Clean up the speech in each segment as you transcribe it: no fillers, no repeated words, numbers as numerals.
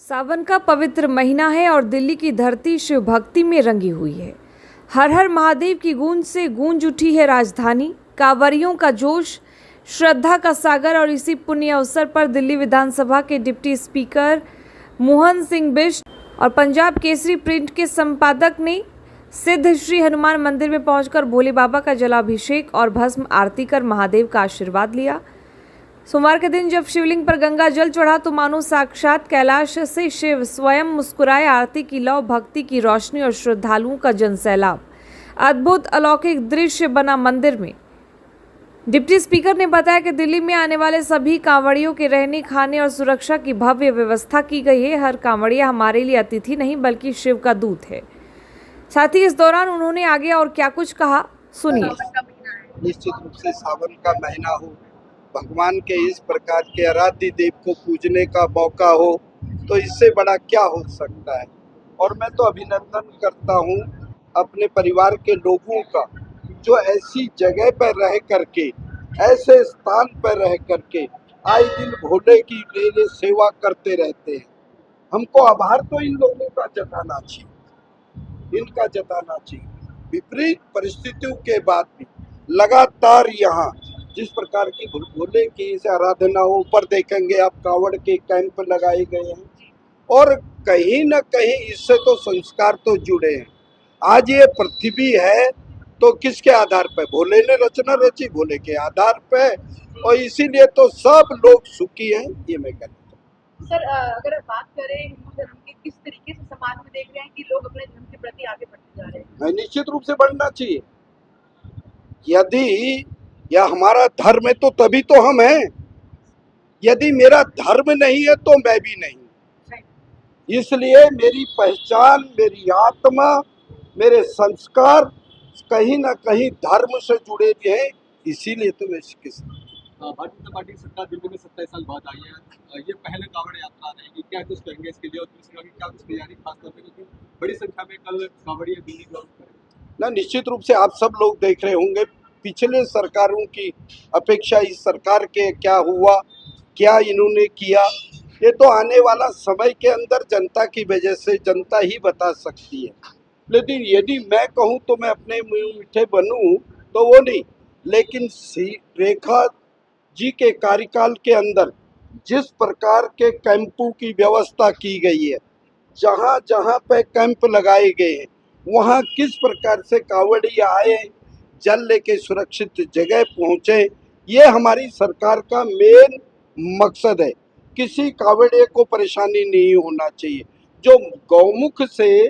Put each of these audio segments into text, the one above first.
सावन का पवित्र महीना है और दिल्ली की धरती शिव भक्ति में रंगी हुई है। हर हर महादेव की गूंज से गूंज उठी है राजधानी। कांवरियों का जोश, श्रद्धा का सागर और इसी पुण्य अवसर पर दिल्ली विधानसभा के डिप्टी स्पीकर मोहन सिंह बिष्ट और पंजाब केसरी प्रिंट के संपादक ने सिद्ध श्री हनुमान मंदिर में पहुंचकर भोले बाबा का जलाभिषेक और भस्म आरती कर महादेव का आशीर्वाद लिया। सोमवार के दिन जब शिवलिंग पर गंगा जल चढ़ा तो मानो साक्षात कैलाश से शिव स्वयं मुस्कुराए। आरती की लौ, भक्ति की रोशनी और श्रद्धालुओं का जनसैलाब, अद्भुत अलौकिक दृश्य बना मंदिर में। डिप्टी स्पीकर ने बताया कि दिल्ली में आने वाले सभी कांवड़ियों के रहने, खाने और सुरक्षा की भव्य व्यवस्था की गई है। हर कांवड़िया हमारे लिए अतिथि नहीं बल्कि शिव का दूत है। साथ ही इस दौरान उन्होंने आगे और क्या कुछ कहा, सुनिए। निश्चित रूप से सावन का महीना हो, भगवान के इस प्रकार के आराध्य देव को पूजने का मौका हो, तो इससे बड़ा क्या हो सकता है। और मैं तो अभिनंदन करता हूँ अपने परिवार के लोगों का, जो ऐसी जगह पर रह करके, ऐसे स्थान पर रह करके आए दिन भोले की मेरे सेवा करते रहते हैं। हमको आभार तो इन लोगों का जताना चाहिए, इनका जताना चाहिए। विपरीत परिस्थितियों के बाद भी लगातार यहाँ जिस प्रकार की भोले की इस आराधना हो, ऊपर देखेंगे आप कावड़ के कैंप लगाए गए हैं और कहीं न कहीं इससे तो संस्कार तो जुड़े हैं। आज ये पृथ्वी है तो किसके आधार पर? भोले ने रचना रची, भोले के आधार पर, और इसीलिए तो सब लोग सुखी हैं, ये मैं कहता हूँ। सर, अगर बात करें हिंदू धर्म की, किस तरीके से समाज में देख रहे हैं कि लोग अपने धर्म के प्रति आगे बढ़ते जा रहे हैं? निश्चित रूप से बढ़ना चाहिए। यदि यह हमारा धर्म है तो तभी तो हम हैं। यदि मेरा धर्म नहीं है तो मैं भी नहीं। इसलिए मेरी पहचान, मेरी आत्मा, मेरे संस्कार कहीं ना कहीं धर्म से जुड़े हुए हैं। इसीलिए तो मैं भारतीय जनता पार्टी की सरकार दिल्ली में 27 साल बाद आई है। ये पहले कांवड़ यात्रा रहेगी, क्या कुछ कहेंगे इसके लिए और दूसरी आगे क्या कुछ तैयारी, खासतौर पर क्योंकि बड़ी संख्या में कल कांवड़िया दिल्ली लौट करेंगे? ना, निश्चित रूप से आप सब लोग देख रहे होंगे पिछले सरकारों की अपेक्षा इस सरकार के क्या हुआ, क्या इन्होंने किया, ये तो आने वाला समय के अंदर जनता की वजह से जनता ही बता सकती है। लेकिन यदि मैं कहूँ तो मैं अपने मुँह मीठे बनूँ तो वो नहीं, लेकिन रेखा जी के कार्यकाल के अंदर जिस प्रकार के कैंपों की व्यवस्था की गई है, जहाँ जहाँ पे कैंप लगाए गए हैं, वहाँ किस प्रकार से कांवड़िया आए, जल लेके सुरक्षित जगह पहुँचे, ये हमारी सरकार का मेन मकसद है। किसी कांवड़िये को परेशानी नहीं होना चाहिए। जो गौमुख से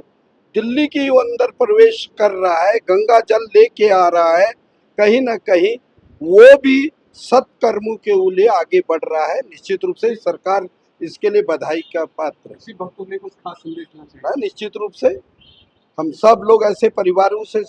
दिल्ली के अंदर प्रवेश कर रहा है, गंगा जल लेके आ रहा है, कहीं ना कहीं वो भी सत्कर्मों के लिए आगे बढ़ रहा है। निश्चित रूप से सरकार इसके लिए बधाई का पात्र है। भक्तों में कुछ खास संदेश देना चाहिए? निश्चित रूप से हम सब लोग ऐसे परिवारों से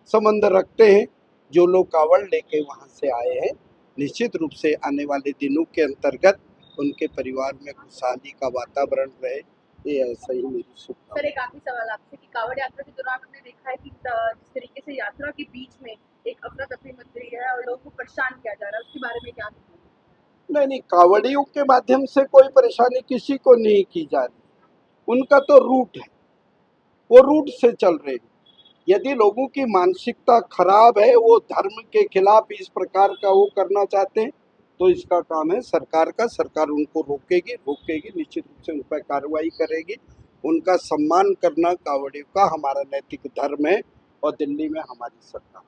संबंध रखते हैं जो लोग कांवड़ लेके वहाँ से आए हैं। निश्चित रूप से आने वाले दिनों के अंतर्गत उनके परिवार में खुशहाली का वातावरण रहे, ये ऐसा ही मेरी शुभकामना। सर, एक आखिरी सवाल आपसे कि कांवड़ यात्रा के दौरान हमने देखा है कि जिस तरीके से यात्रा के बीच में एक अफरा तफरी मच रही है और लोगों को परेशान किया जा रहा है, उसके बारे में क्या? नहीं, कांवड़ियों के माध्यम से कोई परेशानी किसी को नहीं की जा रही। उनका तो रूट है, वो रूट से चल रहे हैं। यदि लोगों की मानसिकता खराब है, वो धर्म के खिलाफ इस प्रकार का वो करना चाहते हैं, तो इसका काम है सरकार का। सरकार उनको रोकेगी, निश्चित रूप से उन पर कार्रवाई करेगी। उनका सम्मान करना कांवड़ियों का हमारा नैतिक धर्म है और दिल्ली में हमारी सरकार।